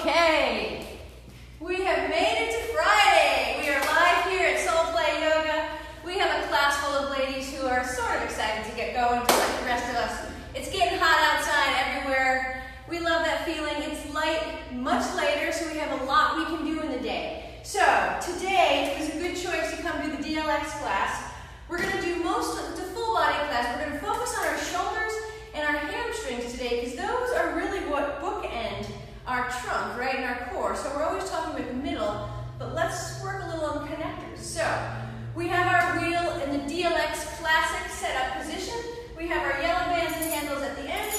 Okay, we have made it to Friday. We are live here at Soul Play Yoga. We have a class full of ladies who are sort of excited to get going, just like the rest of us. It's getting hot outside everywhere. We love that feeling. It's light, much later, so we have a lot we can do in the day. So today is a good choice to come to the DLX class. We're going to do most of the full body class. We're going to focus on our shoulders and our hamstrings today because those are really what bookend our trunk, right, and our core. So we're always talking about the middle, but let's work a little on connectors. So we have our wheel in the DLX classic setup position. We have our yellow bands and handles at the end.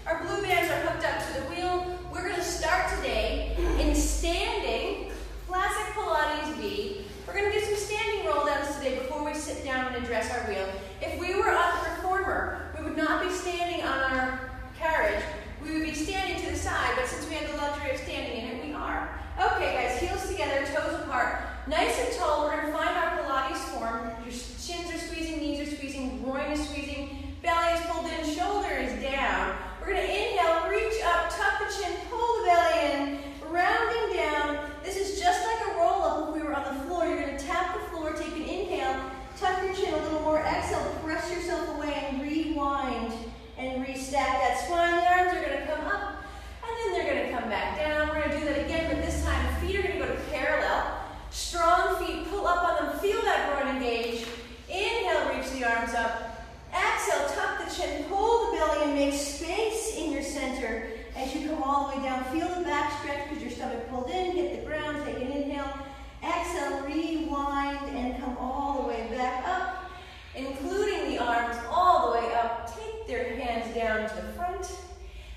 Our blue bands are hooked up to the wheel. We're going to start today in standing classic Pilates V. We're going to do some standing roll downs today before we sit down and address our wheel. If we were on the reformer, we would not be standing on our carriage. We would be standing to the side, but since we have the luxury of standing in it, we are. Okay, guys, heels together, toes apart. Nice and tall, we're going to find our Pilates form. Your shins are squeezing, knees are squeezing, groin is squeezing, belly is pulled in, shoulder is down. We're going to inhale, reach up, tuck the chin, pull the belly in, rounding down. This is just like a roll-up if we were on the floor. You're going to tap the floor, take an inhale, tuck your chin a little more, exhale, press yourself away and rewind and restack that spine. The arms are going to come up and then they're going to come back down. We're going to do that again, but this time the feet are going to go to parallel. Strong feet, pull up on them, feel that groin engage. Inhale, reach the arms up. Exhale, tuck the chin, pull the belly and make space in your center as you come all the way down. Feel the back stretch because your stomach pulled in, hit the ground, take an inhale. Exhale, rewind and come all the way back up, including the arms all the way up. Take their hands down to the front.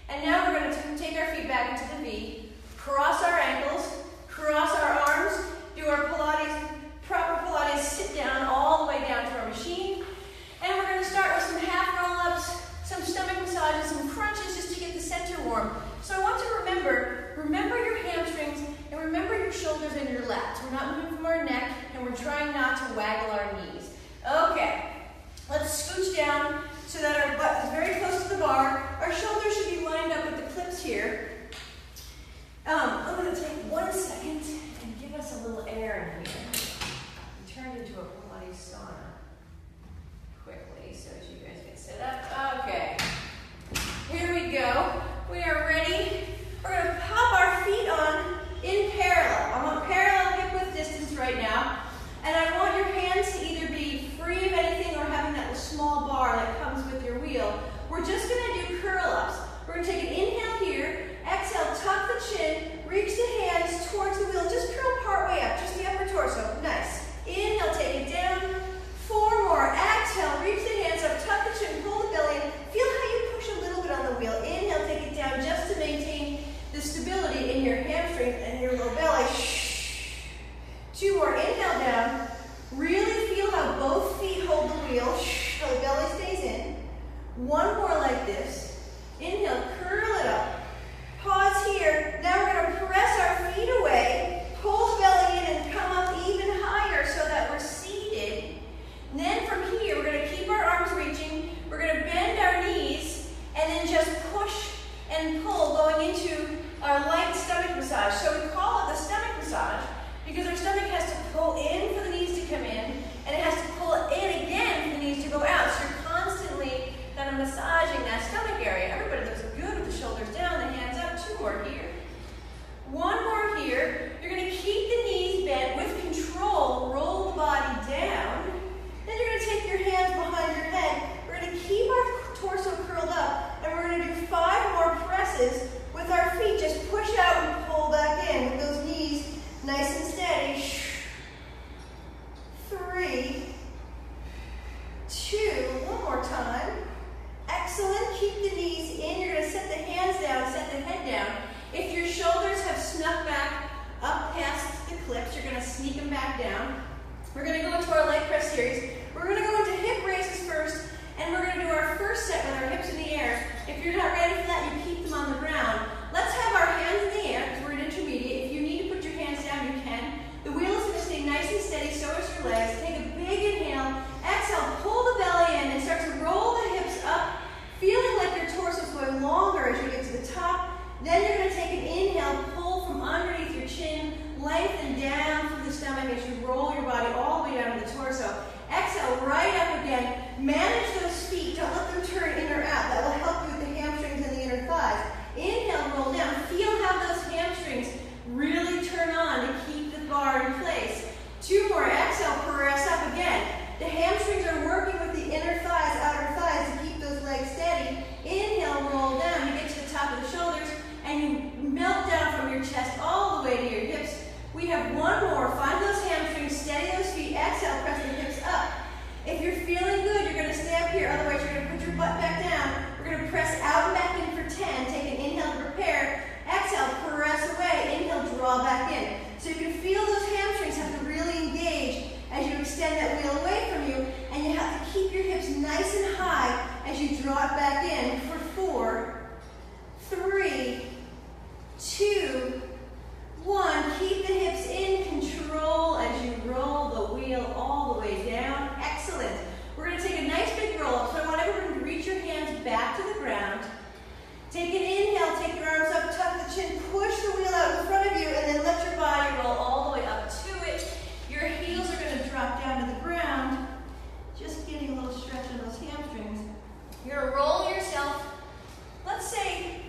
And now we're going to take our feet back into the V, cross our ankles, cross our arms, do our Pilates, proper Pilates sit down all the way down to our machine. And we're going to start with some half roll-ups, some stomach massages, some crunches just to get the center warm. So I want you to remember your hamstrings and remember your shoulders and your lats. We're not moving from our neck and we're trying not to waggle our knees. Okay, let's scooch down so that our butt is very close to the bar. Our shoulders should be lined up with the clips here. I'm going to take 1 second and give us a little air in here. We turned into a Pilates sauna quickly so as you guys get set up. Okay, here we go. We are ready. We're going to pop our feet on in parallel. I'm on parallel hip width distance right now. And I want your hands to either be free of anything or having that small bar that comes with your wheel. We're just going to do curl-ups. We're going to take an inhale here. Exhale, tuck the chin. Reach the hands towards the wheel. Just curl part way up, just the upper torso. Nice. Inhale, take it down. 4 more. Exhale, reach the hands up, tuck the chin, pull the belly in. Feel how you push a little bit on the wheel. Inhale, take it down just to maintain the stability in your hamstrings and your low belly. 2 more. Inhale down. Really feel how both feet hold the wheel. So the belly stays in. 1 more like this. Inhale, curl it up. Pause here. Now we're going to press our feet away, pull the belly in and come up even higher so that we're seated. And then from here, we're going to keep our arms reaching. We're going to bend our knees and then just push and pull going into our light stomach massage. So we call it the stomach massage because our stomach has to pull in for the knees to come in and it has to pull in again for the knees to go out. So you're constantly kind of massaging that stomach area. Everybody looks good with the shoulders down, the hands up. 2 more here. 1 more here. You're going to keep the knees bent with control. Roll the body down. Then you're going to take your hands behind your head. We're going to keep our torso curled up, and we're going to do 5 more presses with our feet. Just push out and pull back in with those knees nice and steady. 3, 2, 1 more time. Excellent. Keep the knees in. You're going to set the hands down, set the head down. If your shoulders have snuck back up past the clips, you're going to sneak them back down. We're going to go into our leg press series. We're going to go into hip raises first, and we're going to do our first set with our hips in the air. If you're not ready for that, you keep them on the ground. Let's have our hands in the air because we're an intermediate. If you need to put your hands down, you can. The wheel is going to stay nice and steady, so is your legs. Take a big inhale. Exhale, pull the belly in and start to roll the hips up, feeling like your torso is going longer as you get to the top. Then you're going to take an inhale, pull from lengthen down through the stomach as you roll your body all the way down to the torso. Exhale, right up again. Manage those feet. Don't let them turn in or out. That will help you with the hamstrings and the inner thighs. Inhale, roll down. Feel how those hamstrings really turn on to keep the bar in place. 2 more. Exhale, press up again. The hamstrings are working with the inner thighs, outer thighs to keep those legs steady. Inhale, roll down. You get to the top of the shoulders and you melt down from your chest all the way to your hips. We have 1 more. Find those hamstrings, steady those feet. Exhale, press the hips up. If you're feeling good, you're going to stay up here. Otherwise, you're going to put your butt back down. We're going to press out and back in for 10. Take an inhale to prepare. Exhale, press away. Inhale, draw back in. So you can feel those hamstrings have to really engage as you extend that wheel away from you. And you have to keep your hips nice and high as you draw it back in for 4, 3, 2, 1. Keep the hips in control as you roll the wheel all the way down. Excellent. We're going to take a nice big roll up. So I want everyone to reach your hands back to the ground. Take an inhale, take your arms up, tuck the chin, push the wheel out in front of you, and then let your body roll all the way up to it. Your heels are going to drop down to the ground. Just getting a little stretch on those hamstrings. You're going to roll yourself, let's say,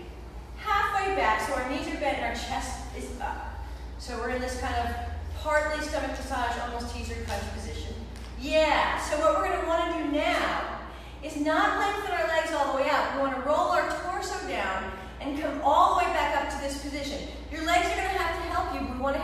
halfway back, so our knees are bent and our chest is up. So we're in this kind of partly stomach massage, almost teaser crunch position. Yeah, so what we're going to want to do now is not lengthen our legs all the way out. We want to roll our torso down and come all the way back up to this position. Your legs are going to have to help you. We want to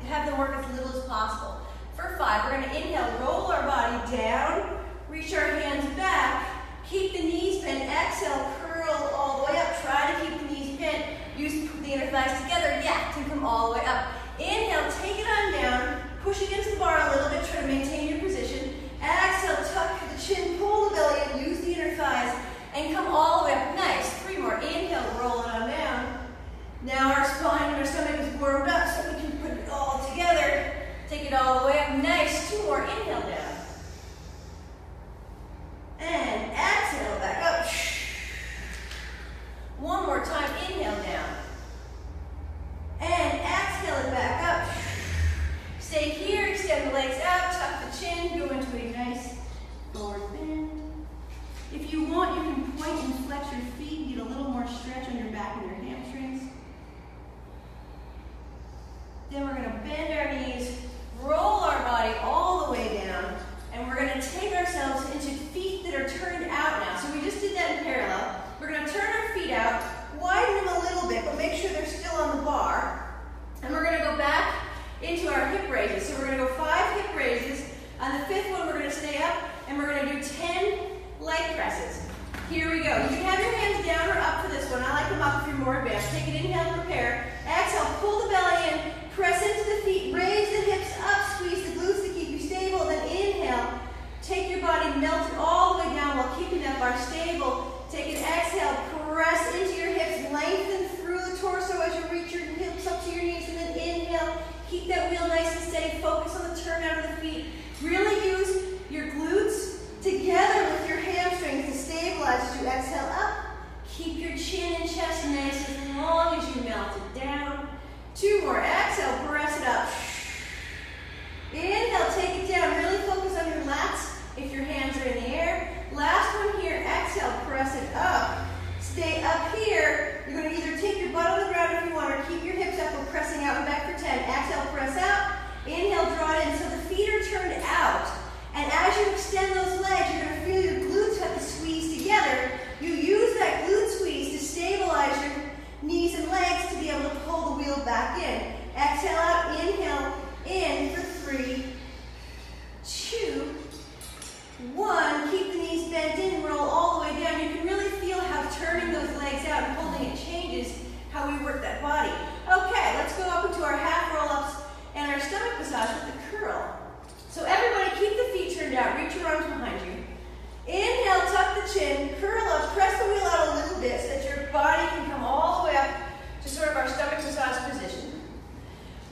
have them work as little as possible. For 5, we're going to inhale, roll our body down, reach our hands back, keep the knees bent, exhale, curl all the way up. Try to keep the knees bent. Use the inner thighs together, yeah, to come all the way up. Inhale, take it on down, push against the bar a little bit, try to maintain your position. Exhale, tuck the chin, pull the belly in, use the inner thighs, and come all the way up. Nice. 3 more. Inhale, roll it on down. Now our spine and our stomach is warmed up, so we can put it all together. Take it all the way up. Nice. 2 more. Inhale down. And exhale back up. 1 more time. Inhale down. And exhale it back up. Stay here. Extend the legs out. Tuck the chin. Go into a nice forward bend. If you want, you can point and flex your feet. Get a little more stretch on your back and your hamstrings. Then we're going to bend our knees, roll our body all the way down, and we're going to take ourselves into feet that are turned out now. So we just did that in parallel. We're going to turn our feet out, widen them a little bit, but make sure they're still on the bar. And we're going to go back into our hip raises. So we're going to go 5 hip raises. On the 5th one, we're going to stay up, and we're going to do 10 leg presses. Here we go. You can have your hands down or up for this one. I like them up if you're more advanced. Take an inhale, prepare. Exhale, pull the belly in, press into the feet, raise the hips up, squeeze the glutes to keep you stable. Then inhale, take your body, melt it all the way down while keeping that bar stable. Take an exhale, press into your hips, lengthen through the torso as you reach your hips up to your knees, and then inhale, keep that wheel nice and steady, focus on the turn out of the feet. Really use your glutes together with your hamstrings to stabilize as you exhale up. Keep your chin and chest nice as long as you melt it down. 2 more. Exhale, press it up. Inhale, take it down. Really focus on your lats if your hands are in the air. Last one here. Exhale, press it up. Stay up here. You're going to either take your butt on the ground if you want, or keep your hips up. We're pressing out and back for 10. Exhale, press out. Inhale, draw it in. So the feet are turned out. And as you extend those legs, you're going to feel your glutes have to squeeze together. You use that glute squeeze to stabilize your knees and legs to be able to pull the wheel back in. Exhale out, inhale, in for 3, 2, 1. Keep the knees bent in, roll all the way down. You can really feel how turning those legs out and holding it changes how we work that body. Okay, let's go up into our half roll-ups and our stomach massage with the curl. So everybody keep the feet turned out, reach your arms behind you. Inhale, tuck the chin, curl up, press the wheel out a little bit so that your body can come all the way up to sort of our stomach massage position.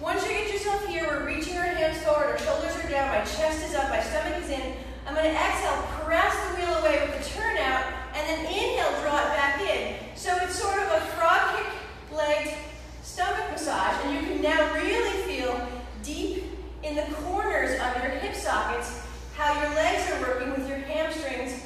Once you get yourself here, we're reaching our hands forward, our shoulders are down, my chest is up, my stomach is in. I'm going to exhale, press the wheel away with the turnout, and then inhale, draw it back in. So it's sort of a frog kick legged stomach massage, and you can now really feel in the corners of your hip sockets how your legs are working with your hamstrings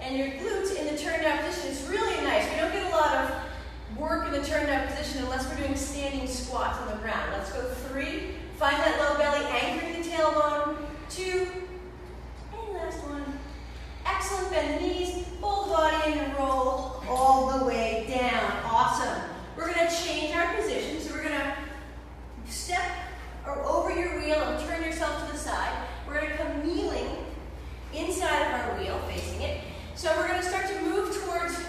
and your glutes in the turned out position. It's really nice. We don't get a lot of work in the turned out position unless we're doing standing squats on the ground. Let's go 3. Find that low belly, anchoring the tailbone. 2. And last one. Excellent. Bend the knees, pull the body in and roll all the way down. Awesome. We're going to change our position. So we're going to step over your wheel and turn yourself to the side. We're going to come kneeling inside of our wheel, facing it. So we're going to start to move towards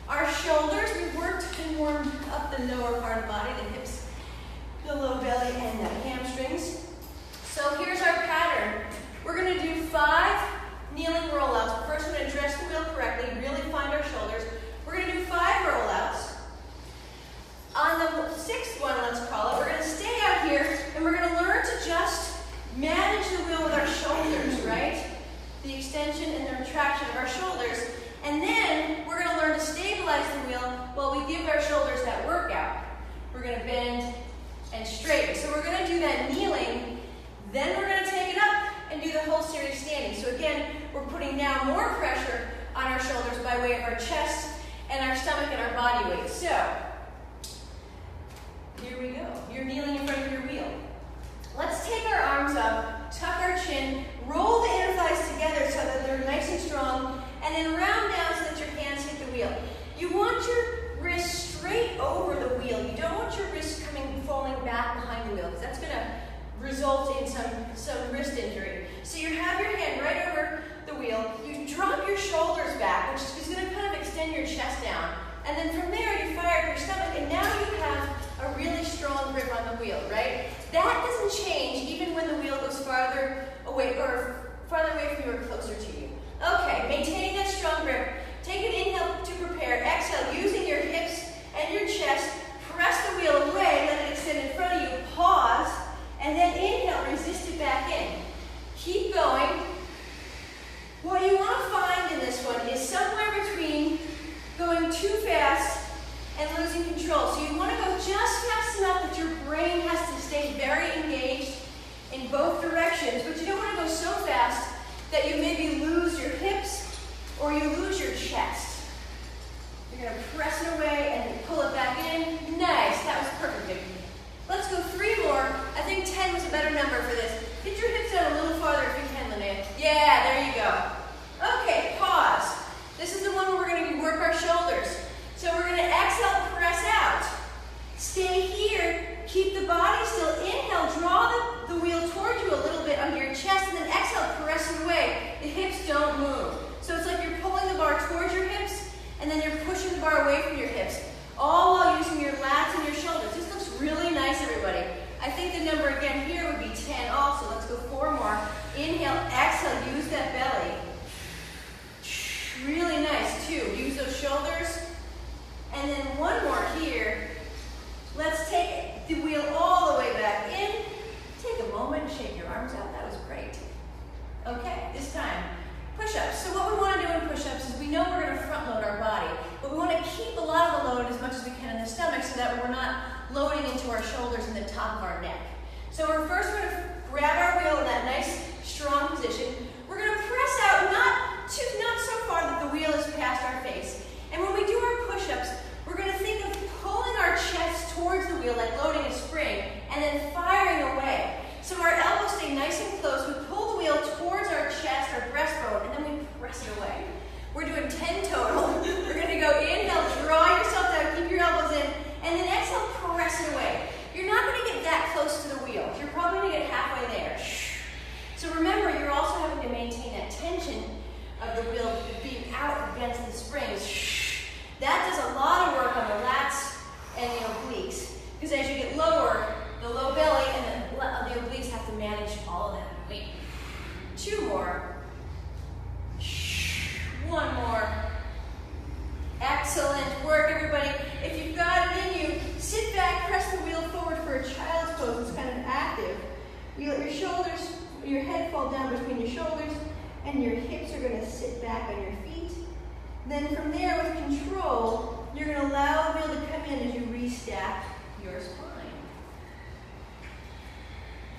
our shoulders. We've worked and warmed up the lower part of the body, the hips, the low belly, and the hamstrings. So here's our pattern. We're going to do 5 kneeling rollouts. First, we're going to dress the wheel correctly, really find our shoulders. We're going to do 5 rollouts. On the 6th one, let's call it, we're going to stay out here and we're going to learn to just manage the wheel with our shoulders, right? The extension and the retraction of our shoulders. And then we're going to learn to stabilize the wheel while we give our shoulders that workout. We're going to bend and straighten. So we're going to do that kneeling, then we're going to take it up and do the whole series standing. So again, we're putting now more pressure on our shoulders by way of our chest and our stomach and our body weight. So here we go. You're kneeling in front of your wheel. Let's take our arms up, tuck our chin, roll the inner thighs together so that they're nice and strong, and then round down so that your hands hit the wheel. You want your wrists straight over the wheel. You don't want your wrists falling back behind the wheel, because that's going to result in some wrist injury. So you have your hand right over the wheel. You drop your shoulders back, which is going to kind of extend your chest down. And then from there, you fire up your stomach, and now you have a really strong grip on the wheel, right? That doesn't change even when the wheel goes farther away from you or closer to you. Okay, maintaining that strong grip. Take an inhale to prepare. Exhale, using your hips and your chest. Press the wheel away, let it extend in front of you. Pause, and then inhale, resist it back in. Keep going. What you want to find in this one is somewhere between going too fast and losing control. So you want to go just fast enough that your brain has to stay very engaged in both directions, but you don't want to go so fast that you maybe lose your hips or you lose your chest. You're going to press it away and pull it back in. Nice, that was perfect, Vicki. Let's go 3 more. I think 10 was a better number for this. Get your hips out a little farther if you can, Linnea. Yeah, there you go. Okay, pause. This is the one where we're going to work our shoulders. So we're going to exhale, press out. Stay here, keep the body still. Inhale, draw the wheel towards you a little bit under your chest, and then exhale, press it away. The hips don't move. So it's like you're pulling the bar towards your hips, and then you're pushing the bar away from your hips, all while using your lats and your shoulders. This looks really nice, everybody. I think the number again here would be 10 also. Let's go 4 more. Inhale, exhale, use that belly. Really nice, 2. Use those shoulders. And then 1 more here. Let's take the wheel all the way back in. Take a moment and shake your arms out. That was great. Okay, this time, push-ups. So what we want to do in push-ups is we know we're going to front load our body, but we want to keep a lot of the load as much as we can in the stomach so that we're not loading into our shoulders and the top of our neck. So we're going to grab our wheel in that nice, strong position. We're going to press out, not so far that the wheel is past our face. And when we do our push-ups, we're going to think of pulling our chest towards the wheel, like loading a spring, and then firing away. So our elbows stay nice and close. We pull the wheel towards our chest, our breastbone, and then we press it away. We're doing 10 total. We're going to go inhale, draw yourself down, keep your elbows in, and then exhale, press it away. You're not going to get that close to the wheel. You're probably going to get halfway there. So remember, you're also having to maintain that tension of the wheel being out against the springs. That does a lot of work on the lats and the obliques, because as you get lower, the low belly and the obliques have to manage all of that weight. 2 more. 1 more. Excellent work, everybody. If you've got it in you, sit back, press the wheel forward for a child's pose. It's kind of active. You let your shoulders, your head fall down between your shoulders, and your hips are going to sit back on your feet. Then from there, with control, you're going to allow the wheel to come in as you restack your spine.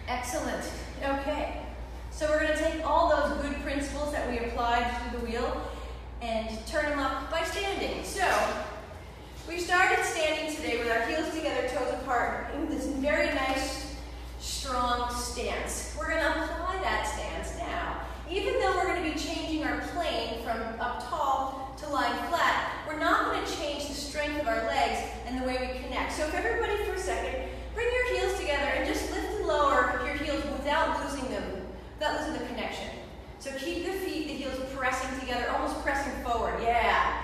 Excellent. Okay, so we're going to take all those good principles that we applied through the wheel and turn them up by standing. So, we started standing today with our heels together, toes apart, in this very nice, strong stance. We're going to apply that stance now. Even though we're going to be changing our plane from up tall to lying flat, we're not going to change the strength of our legs and the way we connect. So if everybody for a second, bring your heels together and just lift and lower your heels without losing them, without losing the connection. So keep the feet, the heels pressing together, almost pressing forward. Yeah.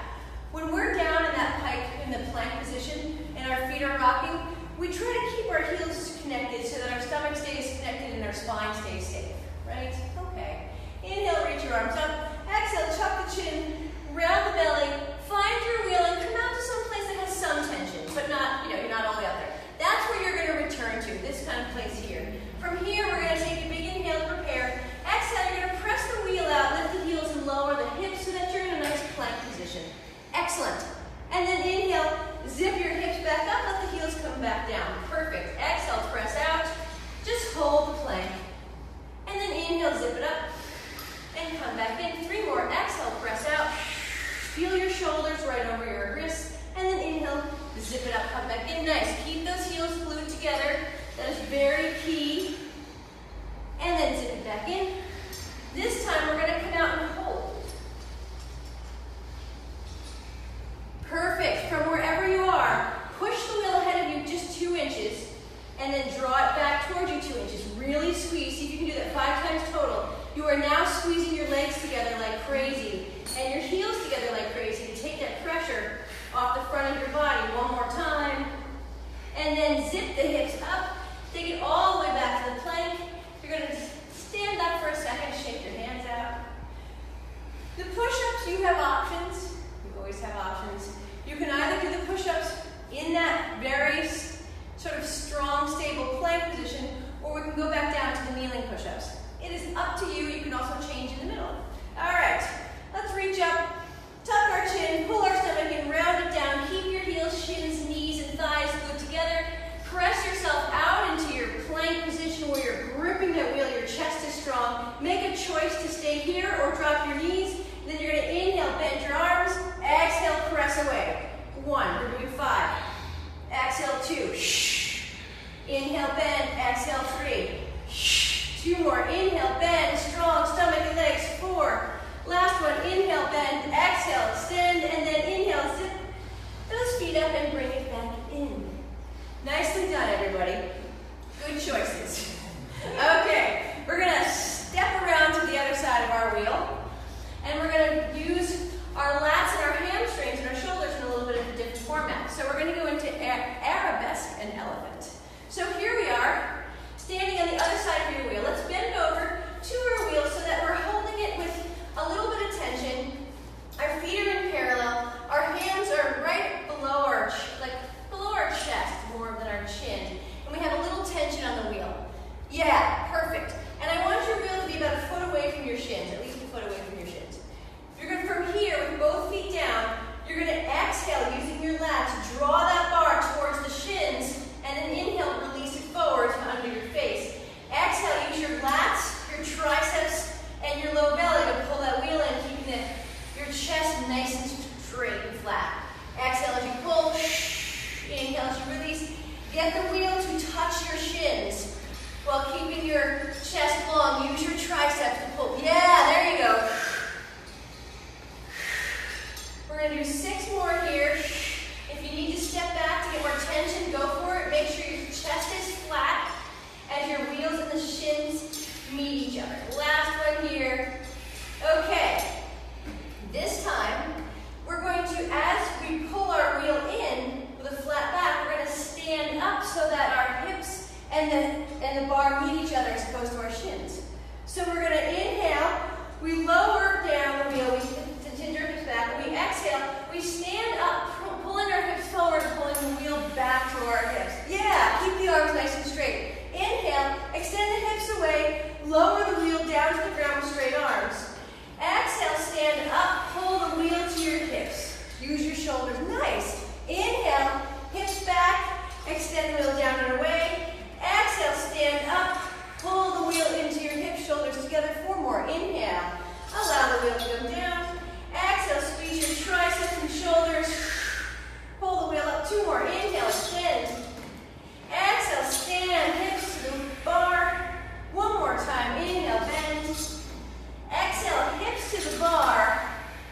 When we're down in that pike, in the plank position, and our feet are rocking, we try to keep our heels connected so that our stomach stays connected and our spine stays safe, right? Okay. Inhale, reach your arms up. Exhale, chuck the chin, round the belly, find your wheel, and come out to some place that has some tension, but not, you're not all the way out there. That's where you're going to return to, this kind of place here. From here, we're going to take a big inhale to prepare. Exhale, you're going to press the wheel out, lift the heels, and lower the hips so that you're in a nice plank position. Excellent. And then inhale, zip your hips back up, let the heels come back down. Perfect. Exhale, press out. Just hold the plank. And then inhale, zip it up. And come back in. 3 more. Exhale, press out. Feel your shoulders right over your wrists. And then inhale, zip it up, come back in. Nice. Keep those heels glued together. That is very key. And then zip it back in. This time we're going to come out and hold. Perfect. From wherever you are, push the wheel ahead of you just 2 inches. And then draw it back towards you 2 inches. Really squeeze. See if you can do that 5 times total. You are now squeezing your legs together like crazy and your heels together like crazy to take that pressure off the front of your body. 1 more time. And then zip the hips up. Take it all the way back to the plank. You're going to stand up for a second, shake your hands out. The push-ups, you have options. You always have options. You can either do the push-ups in that very sort of strong, stable plank position, or we can go back down to the kneeling push-ups. It is up to you. You can also change in the middle. All right, let's reach up, tuck our chin, pull our stomach in, round it down. Keep your heels, shins, knees, and thighs glued together. Press yourself out into your plank position where you're gripping that wheel. Your chest is strong. Make a choice to stay here or drop your knees. Then you're going to inhale, bend your arms. Exhale, press away. 1, we're doing 5. Exhale, 2. Inhale, bend. Exhale, 3. 2 more. Inhale, bend. Strong stomach and legs. 4. Last one. Inhale, bend. Exhale, extend. And then inhale, zip those feet up and bring it back in. Nicely done, everybody. Good choices. Okay, we're going to step around to the other side of our wheel. And we're going to use our lats and our hamstrings and our shoulders in a little bit of a different format. So we're going to go into arabesque and elephant. So here we are, standing on the other side of your wheel. Let's bend over to our wheel so that we're holding it with a little bit of tension. Our feet are in parallel. Our hands are right below our chest, more than our chin. And we have a little tension on the wheel. Yeah, perfect. And I want your wheel to be about a foot away from your shins, at least a foot away from your shins. You're going to, from here, with both feet down, you're going to exhale using your lats, draw that bar towards the shins, and then inhale, release it forward to under your face. Exhale, use your lats, your triceps, and your low belly to pull that wheel in, keeping your chest nice and straight and flat. Exhale as you pull, inhale as you release. Get the wheel to touch your shins while keeping your chest long. Use your triceps to pull. Yeah, there you go. We're going to do 6 more here. If you need to step back to get more tension, go for it. Make sure your chest is flat as your wheels and the shins meet each other. Last one here. Okay. This time, we're going to, as we pull our wheel in with a flat back, we're going to stand up so that our hips and the bar meet each other as opposed to our shins. So we're going to inhale, we lower down the wheel, we tend our hips back, and we exhale, we stand up, pulling our hips forward, pulling the wheel back to our hips. Yeah, keep the arms nice and straight. Inhale, extend the hips away, lower the wheel down to the ground with straight arms. Exhale, stand up, pull the wheel to your hips. Use your shoulders, nice. Inhale, hips back, extend the wheel down and away. Exhale, stand up, pull the wheel into up. 2 more. Inhale, extend. Exhale, stand, hips to the bar. 1 more time. Inhale, bend. Exhale, hips to the bar.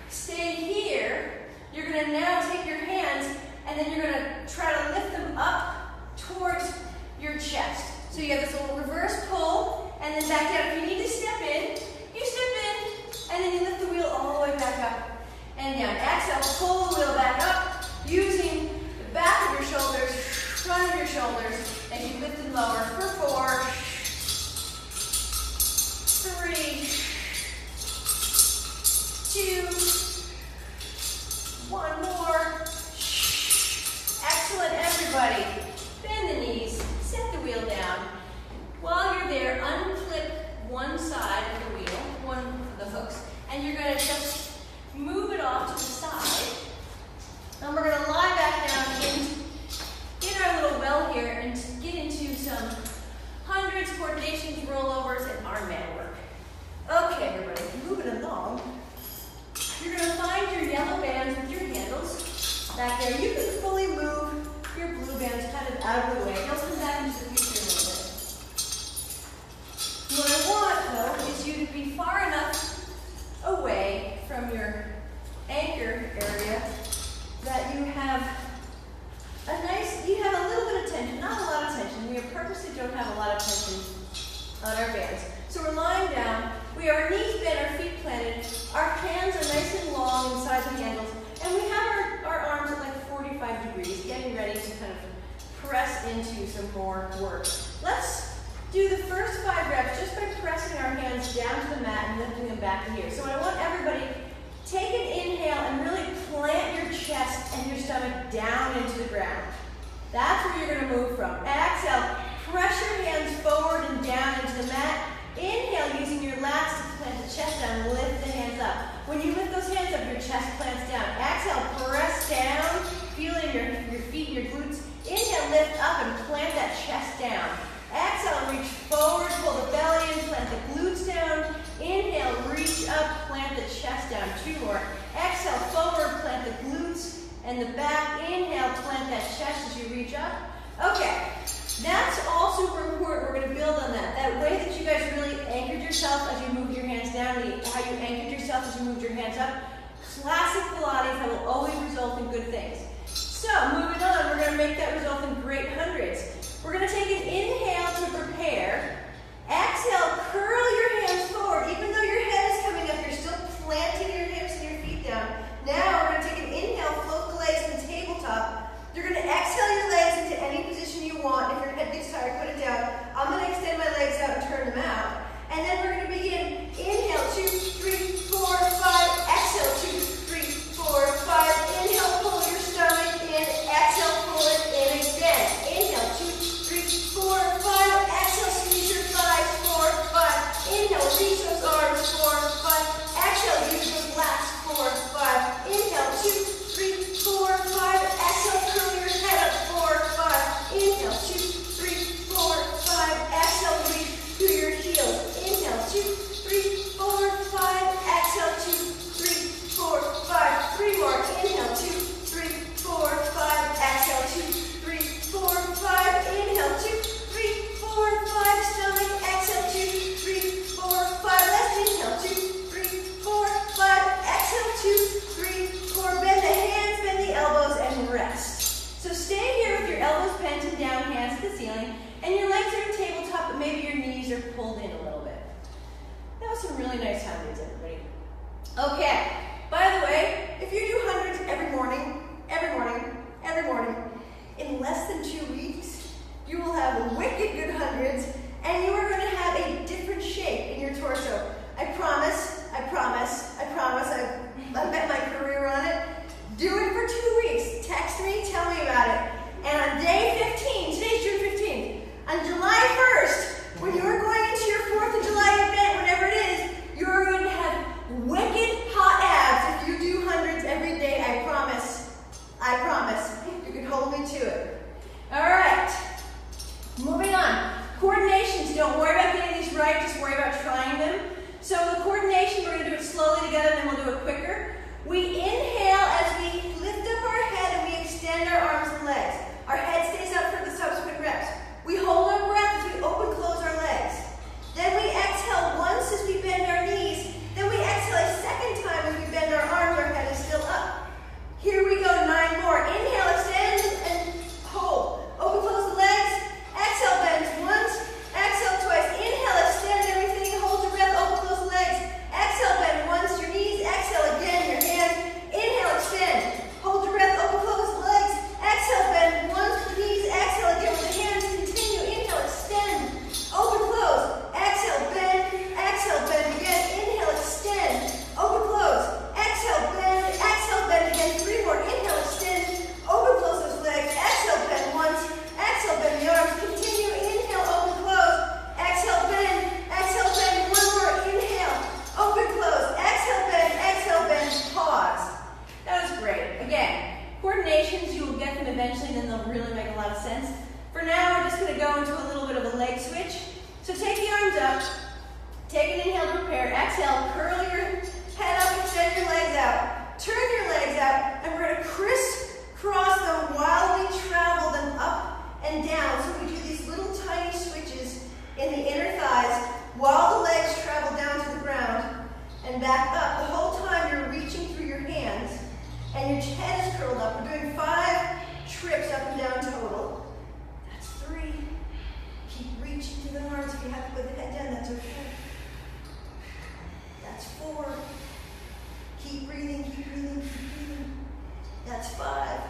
Stay here. You're going to now take your hands and then you're going to try to lift them up towards your chest. So you have this little reverse pull and then back down. If you need to step in, you step in and then you lift the wheel all the way back up and down. Exhale, pull the wheel back up using the back of your shoulders, front of your shoulders, as you lift and lower for 4, 3, 2, 1 more. Excellent, everybody. Bend the knees, set the wheel down. While you're there, unclip one side of the wheel, one of the hooks, and you're going to just move it off to the side. And we're going to lie back down in our little well here and get into some hundreds, coordinations, rollovers, and arm man work. Okay, everybody, moving along. You're going to find your yellow bands with your handles back there. You can fully move your blue bands kind of out of the way. They'll come back into the future a little bit. What I want, though, is you to be far enough away from your anchor area that you have a little bit of tension, not a lot of tension. We purposely don't have a lot of tension on our bands. So we're lying down, we have our knees bent, our feet planted, our hands are nice and long inside the handles, and we have our arms at like 45 degrees, getting ready to kind of press into some more work. Let's do the first 5 reps just by pressing our hands down to the mat and lifting them back to here. So I want everybody, take an inhale and really plant your chest and your stomach down into the ground. That's where you're going to move from. Exhale, press your hands forward and down into the mat. Inhale, using your lats to plant the chest down, lift the hands up. When you lift those hands up, your chest plants down. Exhale, press down, feel in your feet and your glutes. Inhale, lift up and plant that chest down. Exhale, reach forward, pull the belly in, plant the glutes down. Inhale, reach up, plant the chest down. 2 more. Exhale, forward, plant the glutes and the back. Inhale, plant that chest as you reach up. Okay. That's all super important. We're going to build on that. That way that you guys really anchored yourself as you moved your hands down, how you anchored yourself as you moved your hands up. Classic Pilates that will always result in good things. So, moving on, we're going to make that result in great hundreds. We're going to take an inhale to prepare. Exhale, curl your hands forward. Even though your head is coming up, you're still planting your hips and your feet down. Now, we're going to take an inhale, float the legs to the tabletop. You're going to exhale your legs into any position you want. If your head gets tired, put it down. I'm going to extend my legs out and turn them out. And then we're going to begin. Inhale, 2, 3, 4, 5. Exhale, 2, 3, 4, 5. Inhale, pull your stomach in. Exhale, pull it in again. Inhale, 2, 3, 4, 5. Exhale, squeeze your thighs. 4, 5. Inhale, reach those arms. 4, 5. Exhale, use those lats. 4, 5. Inhale, 2, 3, 4, 5. Exhale, curl your head up. 4, 5. Inhale, 2, 3, 4, 5. Exhale, reach to your heels. Inhale, 2, 3, 4, 5. Exhale, 2, 3, 4, 5. 3 more. Inhale, 2, 3, 4, 5. Exhale, 2, 3, 4, 5. Inhale, 2, 3, 4, 5. Stomach. Exhale, 2, 3, 4, 5. Let's inhale, 2, 3, 4, 5. Exhale, 2, 3, 4. Bend the hands, bend the elbows, and rest. So stay here with your elbows bent and down, hands to the ceiling, and your legs are at tabletop, but maybe your knees are pulled in a little bit. That was some really nice hundreds, everybody. Okay, by the way, if you do hundreds every morning, in less than 2 weeks, you will have wicked good hundreds, and you are going to have a different shape in your torso. I promise. I've bet my career on it. Do it for 2 weeks. Text me, tell me about it. And on day 15, today's June 15th, on July 1st, when you're going into your 4th of July event, whatever it is, you're going to have wicked hot abs. go into a little bit of a leg switch. So take the arms up, take an inhale to prepare, exhale, curl your head up, extend your legs out, turn your legs out, and we're going to crisscross them while we travel them up and down. So we do these little tiny switches in the inner thighs while the legs travel down to the ground and back up. The whole time you're reaching through your hands and your head is curled up. We're doing 5 trips up and down total. That's 3. Keep reaching through the arms. If you have to put the head down, that's okay. That's 4. Keep breathing, keep breathing, keep breathing. That's 5.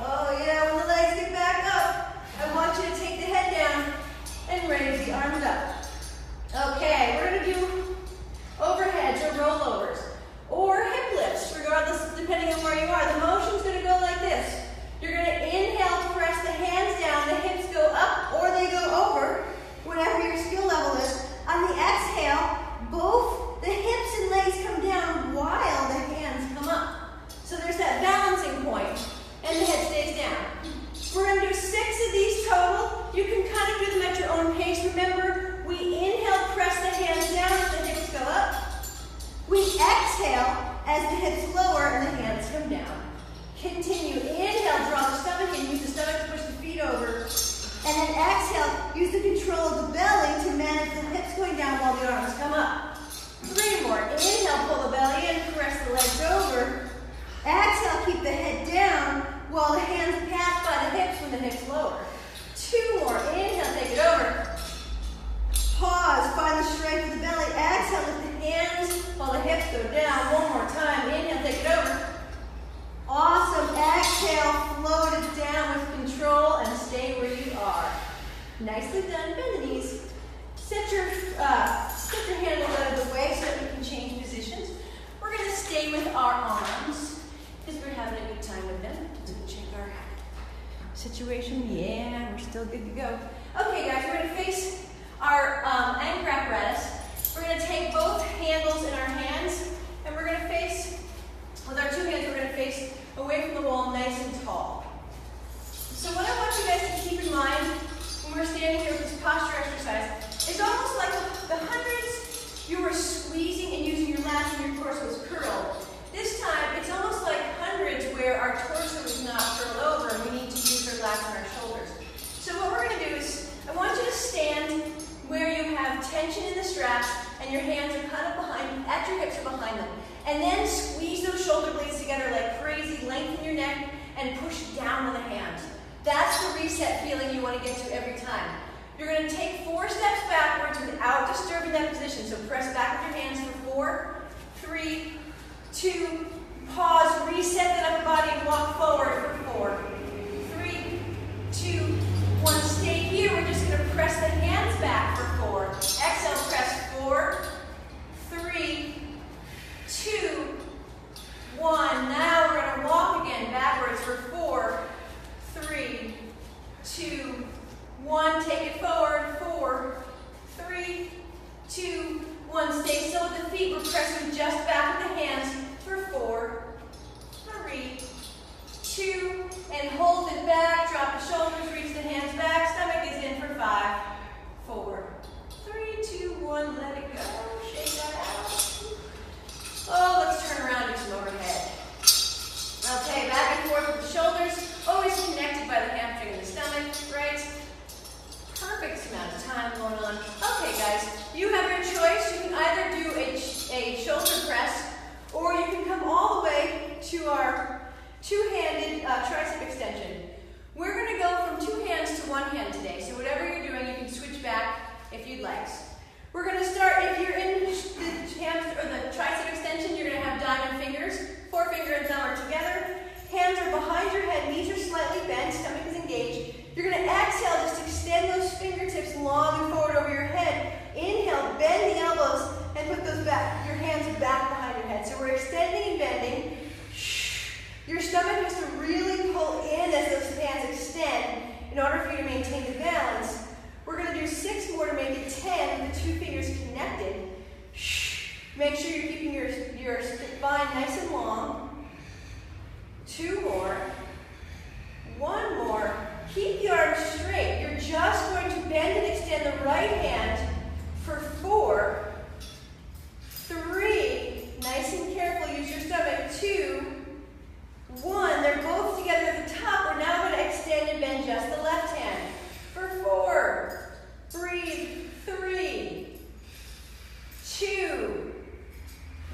Oh yeah, when the legs get back up, I want you to take the head down and raise the arms up. Okay, we're going to do overheads or rollovers or hip lifts, regardless, depending on where you are. The motion's going to go like this. You're going to inhale to press the hands down, the hips go up or they go over, whatever your skill level is. On the exhale, both the hips and legs come down while the hands come up. So there's that balancing point, and the head stays down. We're going to do 6 of these total. You can kind of do them at your own pace. Remember, we inhale, press the hands down as the hips go up. We exhale as the hips lower and the hands come down. Continue. Inhale, draw the stomach in. Use the stomach to push the feet over. And then exhale, use the control of the belly to manage the hips going down while the arms come up. 3 more. Inhale, pull the belly in, press the legs over. Exhale, keep the head down while the hands pass by the hips when the hips lower. 2 more. Inhale, take it over. Pause, find the strength of the belly. Exhale, lift the hands while the hips go down. 1 more time. Inhale, take it over. Awesome. Exhale, float it down with control and stay where you are. Nicely done. Bend the knees. Set your handles out of the way so that we can change positions. We're going to stay with our arms because we're having a good time with them. Check our situation. Yeah, we're still good to go. Okay, guys, we're going to face our anchor apparatus. We're going to take both handles in our hands, and we're going to face, with our 2 hands, we're going to face away from the wall nice and tall. So what I want you guys to keep in mind when we're standing here with this posture exercise is almost like the hundreds you were squeezing and using your lats and your torso was curled. This time, it's almost like hundreds where our torso is not curled over and we need to use our lats and our shoulders. So what we're going to do is, I want you to stand where you have tension in the straps and your hands are kind of behind, at your hips or behind them. And then squeeze those shoulder blades together like crazy, lengthen your neck and push down with the hands. That's the reset feeling you want to get to every time. You're going to take 4 steps backwards without disturbing that position. So press back with your hands for 4, 3, 2, pause, reset that upper body and walk forward for 4, 3, 2, 1. Stay here. We're just going to press the hands back for 4. Exhale, press 4, 3, 2, 1. Now we're going to walk again backwards for 4, 3, 2, 1. Take it forward. 4, 3, 2, 1. Stay still with the feet. We're pressing just back with the hands for 4, 3, 2, and hold it back. Drop the shoulders. Reach the hands back. Stomach is in for 5, 4, 3, 2, 1. Let it go. Shake that out. Oh, let's turn around and do some overhead. Okay, back and forth with the shoulders. Always connected by the hamstring and the stomach, right? Perfect amount of time going on. Okay, guys, you have your choice. You can either do a shoulder press, or you can come all the way to our 2-handed tricep extension. We're going to go from 2 hands to 1 hand today. So whatever you're doing, you can switch back if you'd like. We're going to start, if you're in the tricep extension, you're going to have diamond fingers. Forefinger and thumb are together. Hands are behind your head, knees are slightly bent, stomach is engaged. You're going to exhale, just extend those fingertips long and forward over your head. Inhale, bend the elbows and put those back, your hands back behind your head. So we're extending and bending. Your stomach has to really pull in as those hands extend in order for you to maintain right hand for 4, 3, nice and careful, use your stomach, 2, 1. They're both together at the top. We're now going to extend and bend just the left hand for 4. Breathe. 3, 2,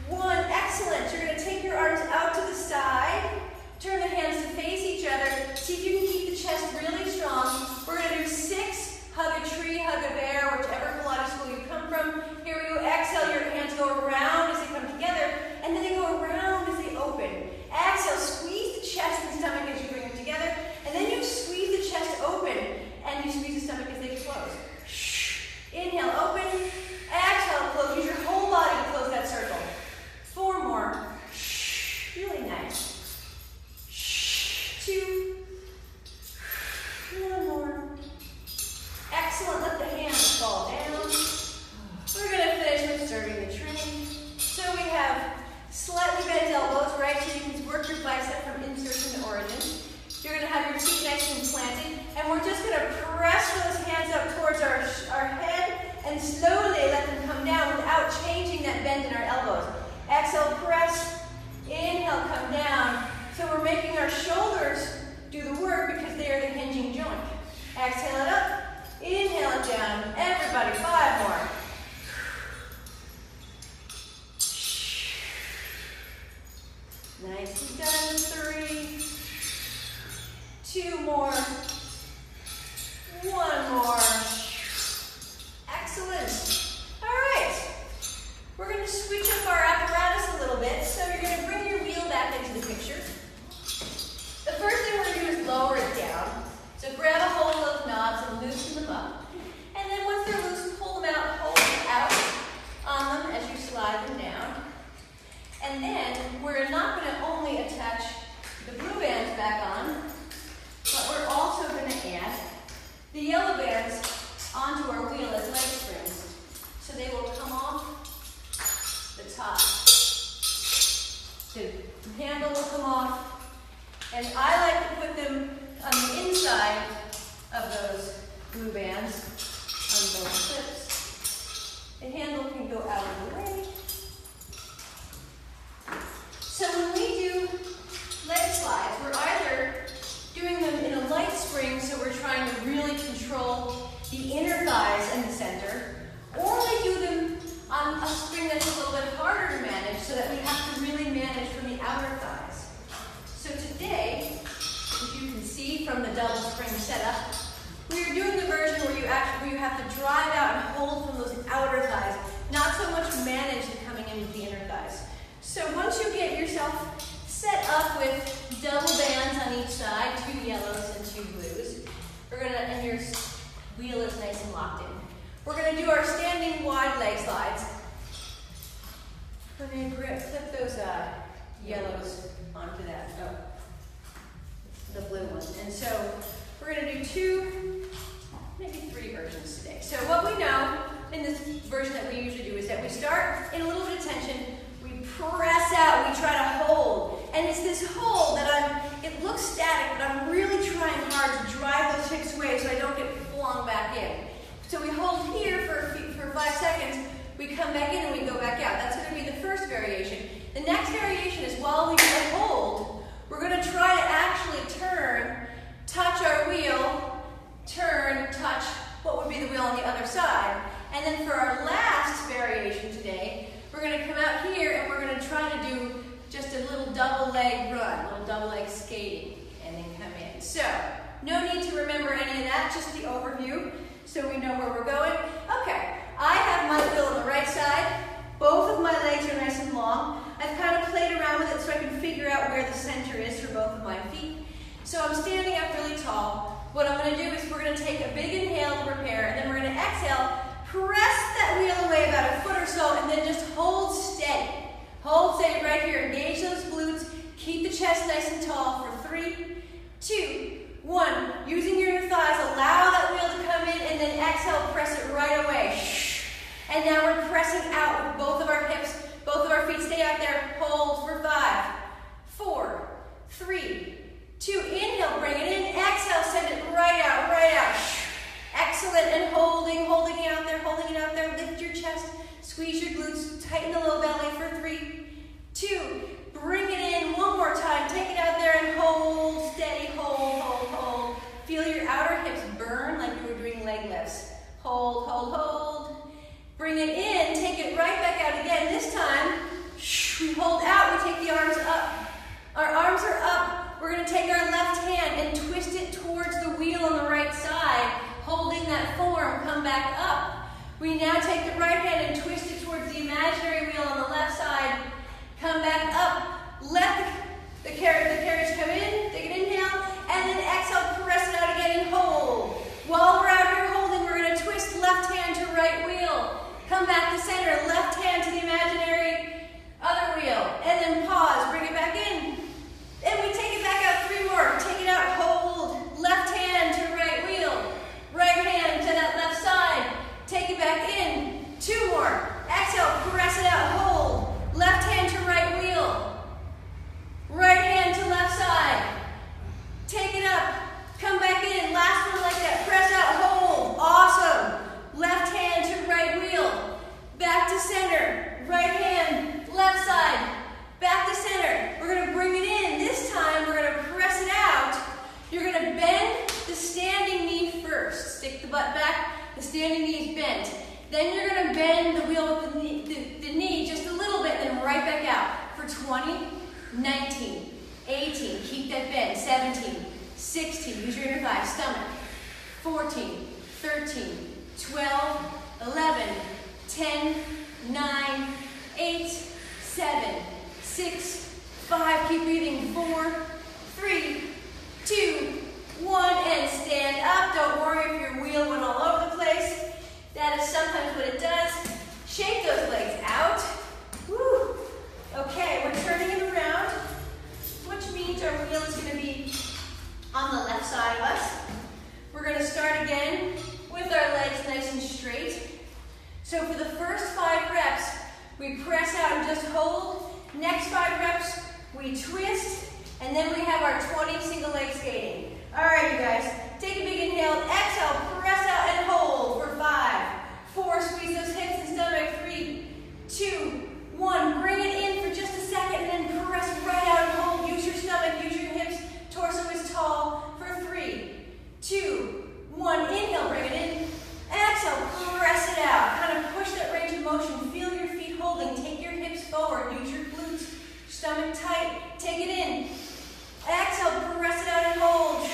1. Excellent. You're going to take your arms out to the side. Turn the hands to face each other. See if you can keep the chest really strong. We're going to do 6. Hug a tree, hug a bear, whichever Pilates school you come from. Here we go. Exhale. Your hands go around as they come together. And then they go around as they open. Exhale. Squeeze the chest and stomach as you bring them together. And then you squeeze the chest open. And you squeeze the stomach as they close. Inhale, open. Exhale, close. Use your whole body to close that circle. 4 more. Really nice. 2. 1 more. Excellent. Let the hands fall down. We're going to finish with serving the tray. So we have slightly bent elbows, right? So you can work your bicep from insertion to origin. You're going to have your feet nice and planted. And we're just going to press those hands up towards our head and slowly let them come down without changing that bend in our elbows. Exhale, press. Inhale, come down. So we're making our shoulders do the work because they are the hinging joint. Exhale it up. Inhale it down. Everybody, 5 more. Nicely done. 3. 2 more. 1 more. Excellent. All right. We're going to switch up our apparatus a little bit. So you're going to bring your wheel back into the picture. The first thing we're going to do is lower it down. So grab a hold of those knobs and loosen them up. And then once they're loose, pull them out, hold them out on them as you slide them down. And then we're not going to only attach the blue bands back on, but we're also going to add the yellow bands onto our wheel as leg springs. So they will come off the top. The handle will come off. And I like to put them on the inside of those blue bands on both clips. The handle can go out of the way. So when we do leg slides, we're either doing them in a light spring, so we're trying to really control the inner thighs and the center, or we do them on a spring that's a little bit harder to manage, so that we have to really manage from the outer thighs. So today, as you can see from the double spring setup, we are doing the version where you have to drive out and hold from those outer thighs, not so much manage the coming in with the inner thighs. So once you get yourself set up with double bands on each side, 2 yellows and 2 blues, and your wheel is nice and locked in. We're gonna do our standing wide leg slides. We're gonna flip those yellows onto that, the blue one. And so we're gonna do 2, maybe 3 versions today. So what we know in this version that we usually do is that we start in a little bit of tension, we press out, we try to hold. And it's this hold that it looks static, but I'm really trying hard to drive those hips away so I don't get flung back in. So we hold here for 5 seconds, we come back in and we go back out. That's gonna be the first variation. The next variation is while we hold, we're gonna try to actually turn, touch our wheel, turn, touch what would be the wheel on the other side. And then for our last variation today, we're gonna come out here and we're gonna try to do just a little double leg run, a little double leg skating, and then come in. So, no need to remember any of that, just the overview, so we know where we're going. Okay, I have my wheel on the right side. Both of my legs are nice and long. I've kind of played around with it so I can figure out where the center is for both of my feet. So I'm standing up really tall. What I'm gonna do is we're gonna take a big inhale to prepare, and then we're gonna exhale, press that wheel away about a foot or so, and then just hold steady. Hold steady right here. Engage those glutes. Keep the chest nice and tall for 3, 2, 1. Using your inner thighs, allow that wheel to come in, and then exhale, press it right away. And now we're pressing out with both of our hips, both of our feet. Stay out there. Hold for 5, 4, 3, 2. Inhale, bring it in. Exhale, send it right out, right out. Excellent. And holding out. tighten the low belly for 3, 2, bring it in one more time. Take it out there and hold, steady, hold, hold, hold. Feel your outer hips burn like you were doing leg lifts. Hold, hold, hold. Bring it in, take it right back out again. This time, we hold out, we take the arms up. Our arms are up. We're going to take our left hand and twist it towards the wheel on the right side, holding that form, come back up. We now take the right hand and twist it towards the imaginary wheel on the left side, come back up. Let the carriage come in, take an inhale, and then exhale, press it out again and hold. While we're out here holding, we're going to twist left hand to right wheel. Come back to center, left hand to the imaginary other wheel, and then pause, bring it back in. And we take it back out 3 more. Take it out, hold. Left hand to right wheel. Right hand to that left side. Take it back in. 2 more. Exhale, press it out, hold. Left hand to right wheel. Right hand to left side. Take it up, come back in. Last one like that. Press out, hold. Awesome. Left hand to right wheel. Back to center. Right hand, left side. Back to center. We're going to bring it in. This time, we're going to press it out. You're going to bend the standing knee first. Stick the butt back. The standing knee is bent. Then you're going to bend the wheel with the knee just a little bit, then right back out for 20, 19, 18. Keep that bend. 17, 16. Use your inner thigh. Stomach. 14, 13, 12, 11, 10, 9, 8, 7, 6, 5, keep breathing, 4, 3, 2, 1, and stand up. Don't worry if your wheel went all over the place. That is sometimes what it does. Shake those legs out. Woo. Okay, we're turning it around, which means our wheel is going to be on the left side of us. We're going to start again with our legs nice and straight. So for the first 5 reps, we press out and just hold. Next 5 reps, we twist, and then we have our 20 single leg skating. All right, you guys, take a big inhale, exhale, press out and hold for 5, 4, squeeze those hips and stomach, 3, 2, 1, bring it in for just a second, and then press right out and hold. Use your stomach, use your hips, torso is tall for 3, 2, 1, inhale, bring it in, exhale, press it out, kind of push that range of motion, feel your feet holding, take your hips forward, use your glutes, stomach tight, take it in, exhale, press it out and hold,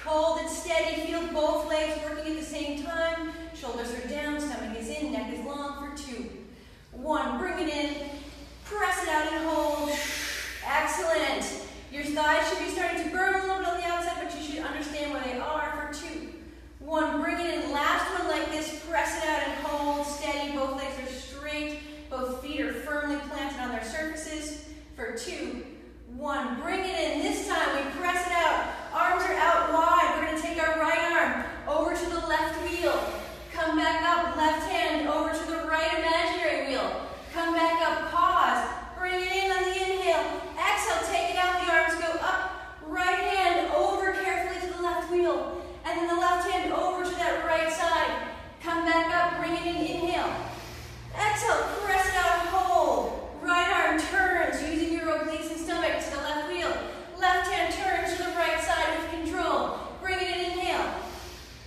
hold it steady, feel both legs working at the same time, shoulders are down, stomach is in, neck is long for 2, 1, bring it in, press it out and hold, excellent, your thighs should be starting to burn a little bit on the outside, but you should understand where they are for 2, 1, bring it in, last one like this, press it out and hold, steady, both legs are straight, both feet are firmly planted on their surfaces, for 2, 1, bring it in, this time we press it out, arms are out wide, we're going to take our right arm over to the left wheel, come back up, left hand over to the right imaginary wheel, come back up, pause, bring it in on the inhale, exhale, take it out, the arms go up, right hand over carefully to the left wheel, and then the left hand over to that right side, come back up, bring it in, inhale, exhale, press it out, hold, right arm turns, using your obliques and stomach to the left wheel, left hand turns to the right side with control, bring it in, inhale,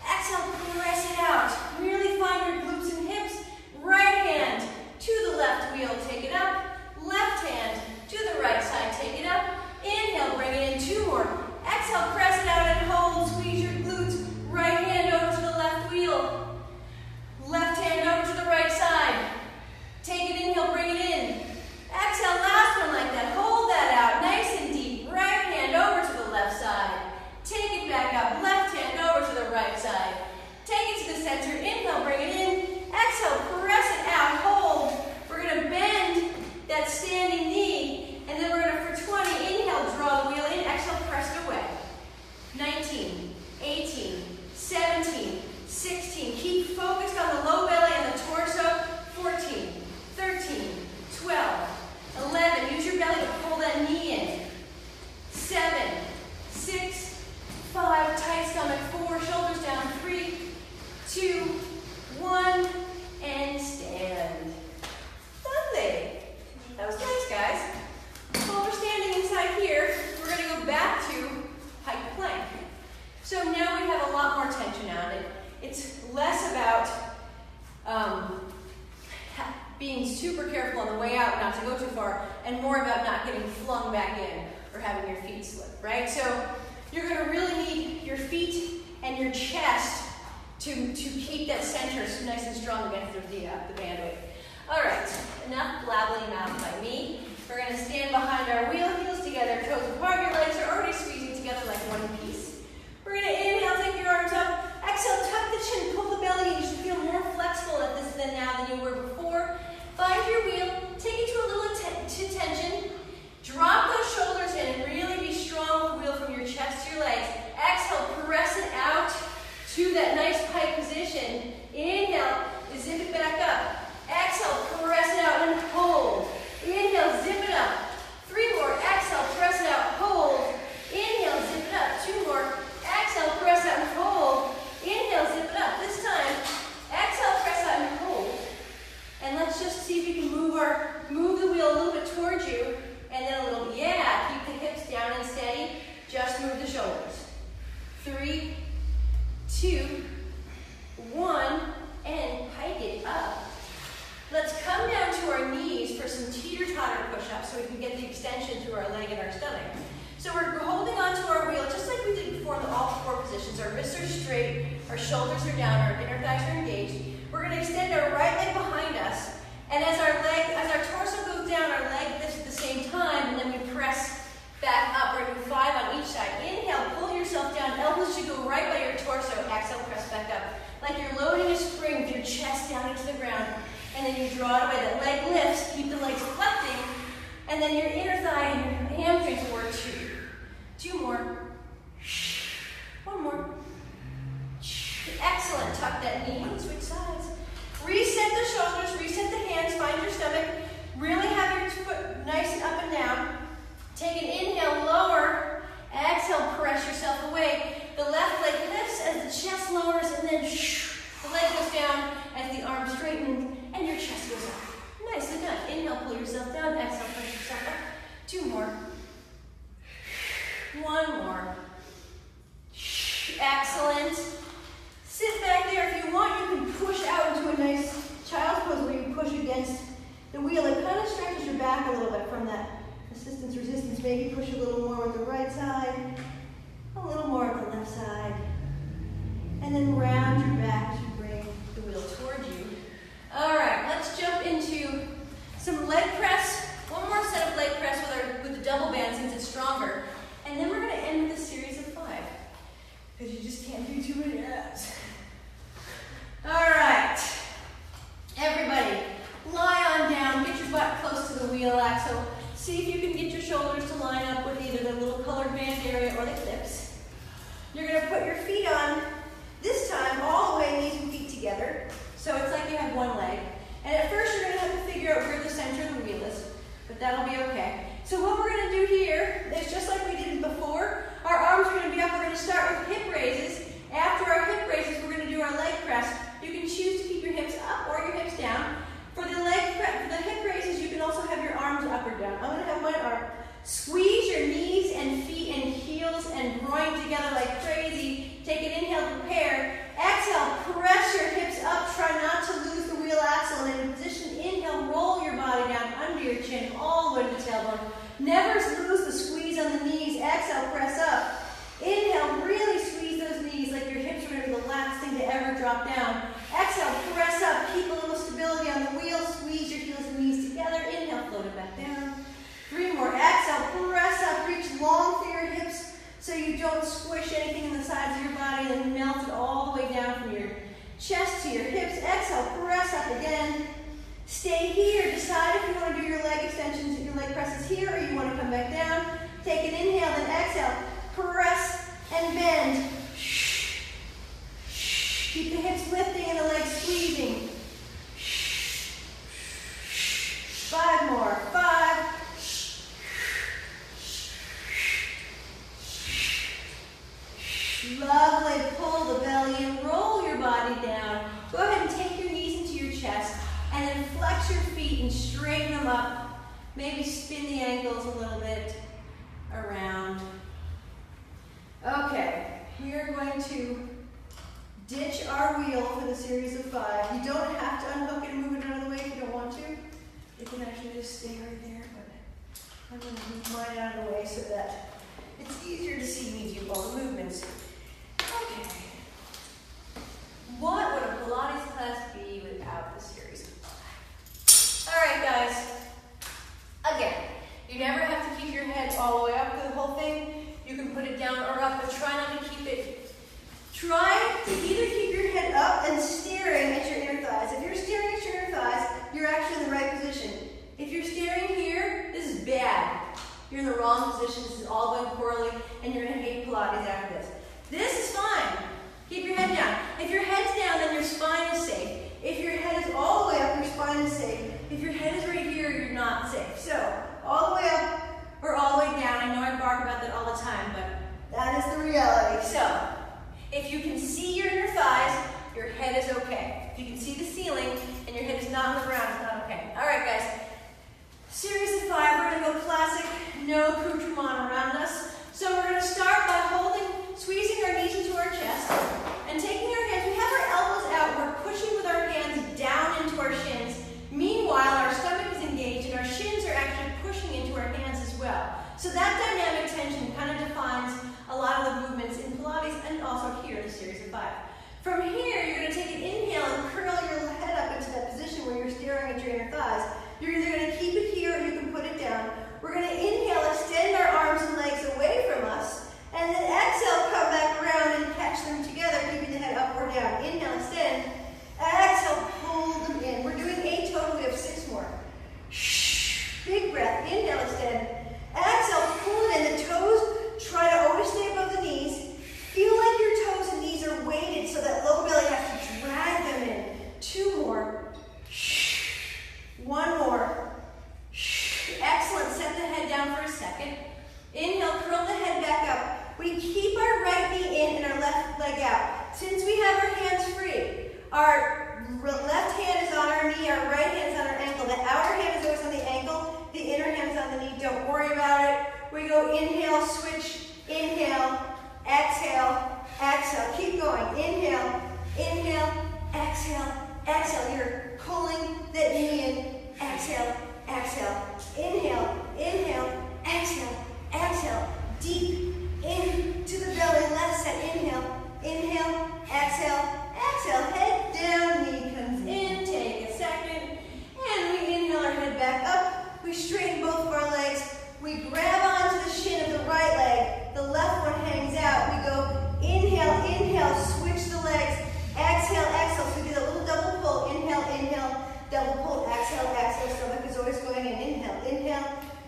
exhale, press it out, really find your glutes and hips, right hand to the left wheel, take it up, It's less about being super careful on the way out not to go too far, and more about not getting flung back in or having your feet slip, right? So you're going to really need your feet and your chest to keep that center nice and strong against the band weight. All right, enough blabbling mouth by me. We're going to stand behind our wheel, heels together, toes apart. Your legs are already squeezing together like one piece. We're going to inhale, take your arms up. Exhale, tuck the chin, pull the belly. You should feel more flexible at this now than you were before. Find your wheel, take it to a little tension. Drop those shoulders in and really be strong with the wheel from your chest to your legs. Exhale, press it out to that nice pike position. Inhale, zip it back up. Exhale, press it out and hold. Inhale, zip it up. 3 more. Exhale, press it out, hold. Inhale, zip it up. 2 more. Exhale, press out and hold. Inhale, zip it up. This time, exhale, press out and hold. And let's just see if we can move the wheel a little bit towards you. And then a little bit. Yeah, keep the hips down and steady. Just move the shoulders. 3, 2, 1, and pike it up. Let's come down to our knees for some teeter-totter push-ups so we can get the extension through our leg and our stomach. So we're holding onto our wheel just like we did before in all 4 positions. Our wrists are straight, our shoulders are down, our inner thighs are engaged. We're going to extend our right leg behind us, and as our torso goes down, our leg lifts at the same time, and then we press back up. We're going to do 5 on each side. Inhale, pull yourself down. Elbows should go right by your torso. Exhale, press back up. Like you're loading a spring with your chest down into the ground. And then you draw it away. That leg lifts. Keep the legs flexing. And then your inner thigh and your hamstrings work too. 2 more. 1 more. Excellent. Tuck that knee. Switch sides. Reset the shoulders. Reset the hands. Find your stomach. Really have your foot nice and up and down. Take an inhale, lower. Exhale, press yourself away. The left leg lifts as the chest lowers, and then the leg goes down as the arms straighten, and your chest goes up. Nicely done. Inhale, pull yourself down. Exhale, press yourself up. 2 more. 1 more. Excellent. Sit back there. If you want, you can push out into a nice child's pose where you push against the wheel. It kind of stretches your back a little bit from that resistance. Maybe push a little more with the right side, a little more with the left side, and then round your back to bring the wheel towards you. All right, let's jump into some leg press. 1 more set of leg press with the double band since it's stronger, and then we're going to end with a series of 5 because you just can't do too many abs. All right, everybody, lie on down. Get your butt close to the wheel axle. See if you can get your shoulders to line up with either the little colored band area or the clips. You're going to put your feet on, this time all the way, knees and feet together. So it's like you have 1 leg. And at first you're going to have to figure out where the center of the wheel is, but that'll be okay. So what we're going to do here is just like we did before. Our arms are going to be up. We're going to start with hip raises. After our hip raises, we're going to do our leg press. You can choose to keep your hips up or your hips down. For the hip raises, you can also have your arms up or down. I'm going to have mine up. Squeeze your knees and feet and heels and groin together like crazy. Take an inhale, prepare. Exhale, press your hips up. Try not to lose the wheel axle. And in position, inhale, roll your body down under your chin, all the way to the tailbone. Never lose the squeeze on the knees. Exhale, press up. Inhale, really squeeze those knees like your hips are going to be the last thing to ever drop down. Exhale, press up. Keep a little stability on the wheel. Squeeze your heels and knees together. Inhale, float it back down. 3 more. Exhale, press up. Reach long fingered hips so you don't squish anything in the sides of your body. Then melt it all the way down from your chest to your hips. Exhale, press up again. Stay here. Decide if you want to do your leg extensions, your leg presses here, or you want to come back down. Take an inhale, then exhale. Press and bend. Keep the hips lifting and the legs squeezing. 5 more. 5. Lovely. Pull the belly and roll your body down. Go ahead and take your knees into your chest and then flex your feet and straighten them up. Maybe spin the ankles a little bit around. Okay, we are going to ditch our our wheel for the series of 5. You don't have to unhook it and move it out of the way if you don't want to. You can actually just stay right there, but I'm going to move mine out of the way so that it's easier to see me do all the movements. Okay. What would a Pilates class be without the series of 5? All right, guys. Again, you never have to keep your head all the way up for the whole thing. You can put it down or up, but try not to keep it. Try to either keep your head up and staring at your inner thighs. If you're staring at your inner thighs, you're actually in the right position. If you're staring here, this is bad. You're in the wrong position. This is all going poorly, and you're going to hate Pilates after this. This is fine. Keep your head down. If your head's down, then your spine is safe. If your head is all the way up, your spine is safe. If your head is right here, you're not safe. So, all the way up or all the way down. I know I bark about that all the time, but that is the reality. So, if you can see your inner thighs, your head is okay. If you can see the ceiling and your head is not on the ground, it's not okay. All right, guys. Series of 5, we're going to go classic, no accoutrement around us. So we're going to start by squeezing our knees into our chest and taking our hands. We have our elbows out. We're pushing with our hands down into our shins. Meanwhile, our stomach is engaged and our shins are actually pushing into our hands as well. So that dynamic tension kind of defines a lot of the movements in Pilates and also here in the series of 5. From here, you're going to take an inhale and curl your head up into that position where you're staring at your inner thighs. You're either going to keep it here or you can put it down. We're going to inhale, extend our arms and legs away from us, and then exhale, come back around and catch them together, keeping the head up or down. Inhale, extend. Exhale, pull them in. We're doing 8 total. We have 6 more. Shh. Big breath. Inhale, extend. Exhale, pull it in. The toes, try to always stay above the knees. Feel like your toes and knees are weighted so that lower belly has to drag them in. 2 more. Shh. 1 more. Shh. Excellent. Set the head down for a second. Inhale, curl the head back up. We keep our right knee in and our left leg out. Since we have our hands free, our left hand is on our knee, our right hand is on our ankle. The outer hand is always on the ankle, the inner hand is on the knee. Don't worry about it. We go inhale, switch, inhale, exhale, exhale. Keep going. Inhale, inhale, exhale, exhale. You're pulling the knee in. Exhale, exhale. Inhale, inhale, exhale, exhale. Deep into the belly. Left side. Inhale, inhale, exhale, exhale. Head down, knee comes in. Take a second. And we inhale our head back up. We straighten both of our legs. We grab onto the shin of the right leg. The left one hangs out. We go inhale, inhale, switch the legs. Exhale, exhale. So we do that little double pull. Inhale, inhale, double pull. Exhale, exhale. Stomach is always going in. Inhale, inhale.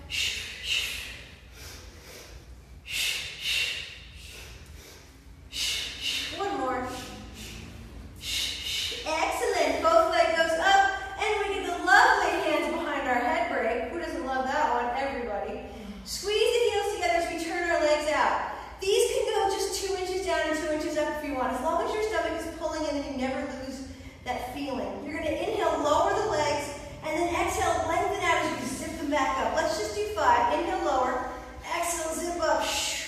Shh, shh. Shh, shh. Shh, shh. 1 more. Shh, shh. Excellent. Both leg goes up. And we get the lovely hands behind our head break. Who doesn't love that one? Everybody. Squeeze the heels together as we turn our legs out. These can go just 2 inches down and 2 inches up if you want. As long as your stomach is pulling in and you never lose that feeling. You're going to inhale, lower the legs, and then exhale, lengthen out as you zip them back up. Let's just do 5. Inhale, lower. Exhale, zip up. Shh.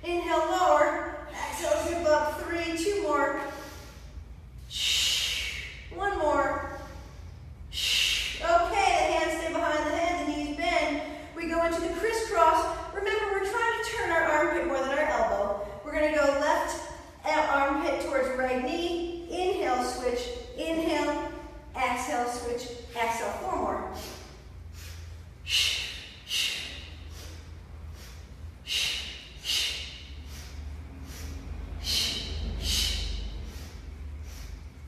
Inhale, lower. Exhale, zip up. 3, 2 more. Shh. 1 more. Shh. Okay, the hands stay behind the head, the knees bend. We go into the crisscross. Remember, we're trying to turn our armpit more than our elbow. We're going to go left armpit towards right knee. Inhale, switch. Inhale, exhale, switch. Exhale, 4 more. Shh, shh. Shh, shh. Shh, shh.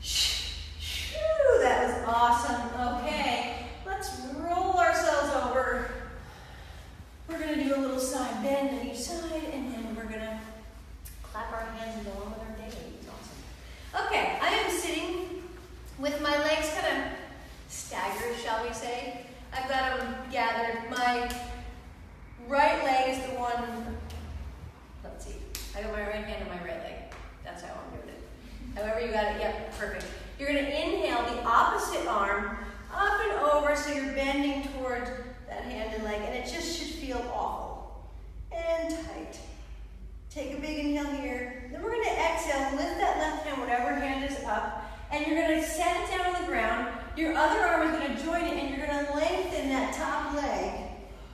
Shh. Whew, that was awesome. Okay, let's roll ourselves over. We're going to do a little side bend on each side, and then we're going to clap our hands and go on with our day. It's awesome. Okay, I am sitting with my legs kind of staggered, shall we say. I've got them gathered. My right leg is the one, let's see. I got my right hand on my right leg. That's how I'm doing it. However you got it, yep, perfect. You're going to inhale the opposite arm up and over so you're bending towards that hand and leg, and it just should feel awful and tight. Take a big inhale here. Then we're going to exhale, lift that left hand, whatever hand is up, and you're going to set it down on the ground. Your other arm is going to join it, and you're going to lengthen that top leg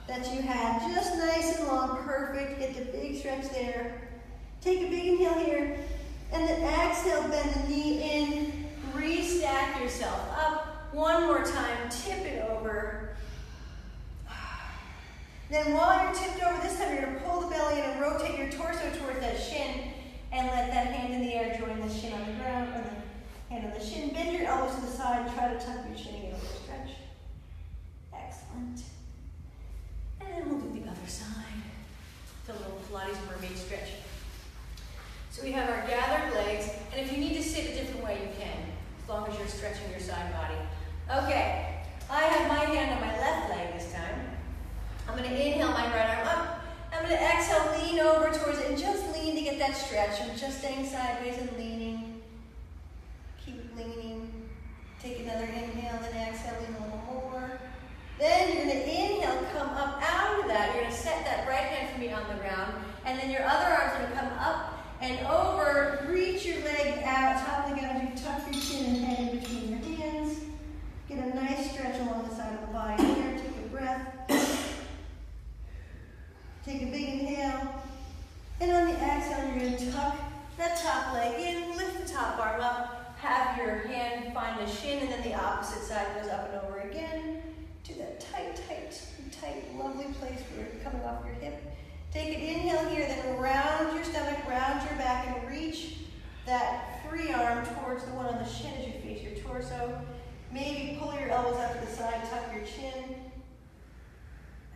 that you had. Just nice and long, perfect. Get the big stretch there. Take a big inhale here, and then exhale, bend the knee in. Restack yourself up. One more time, tip it over. Then while you're tipped over, this time you're going to pull the belly in and rotate your torso towards that shin and let that hand in the air join the shin on the ground, or the hand on the shin. Bend your elbows to the side, try to tuck your chin and get over stretch. Excellent. And then we'll do the other side. The little Pilates mermaid stretch. So we have our gathered legs, and if you need to sit a different way, you can, as long as you're stretching your side body. Okay, I have my hand on my left leg this time. I'm going to inhale my right arm up. I'm going to exhale, lean over towards it, and just lean to get that stretch. I'm just staying sideways and leaning. Keep leaning. Take another inhale, then exhale, lean a little more. Then you're going to inhale, come up out of that. You're going to set that right hand for me on the ground, and then your other arm's going to come up and over. Reach your leg out, top leg out. You tuck your chin and head in between your hands. Get a nice stretch along the side of the body here. Take a breath. Take a big inhale, and on the exhale, you're going to tuck that top leg in, lift the top arm up, have your hand find the shin, and then the opposite side goes up and over again to that tight, lovely place where you're coming off your hip. Take an inhale here, then round your stomach, round your back, and reach that free arm towards the one on the shin as you face your torso. Maybe pull your elbows out to the side, tuck your chin.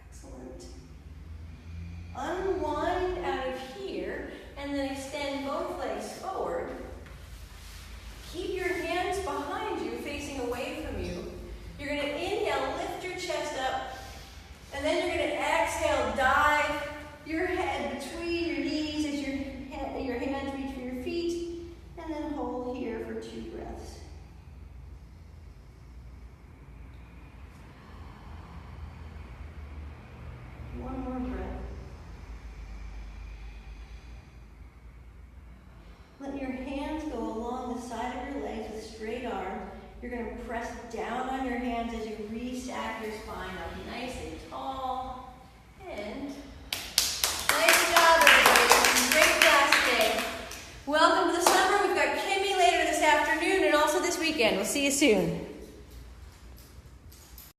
Excellent. Unwind out of here, and then extend both legs forward. Keep your hands behind you, facing away from you. You're going to inhale, lift your chest up, and then you're going to exhale, dive your head between your knees as your hands reach for your feet, and then hold here for 2 breaths. One more breath. Let your hands go along the side of your legs with straight arm. You're going to press down on your hands as you restack your spine up nice and tall. And nice job, everybody. Great class day. Welcome to the summer. We've got Kimmy later this afternoon and also this weekend. We'll see you soon.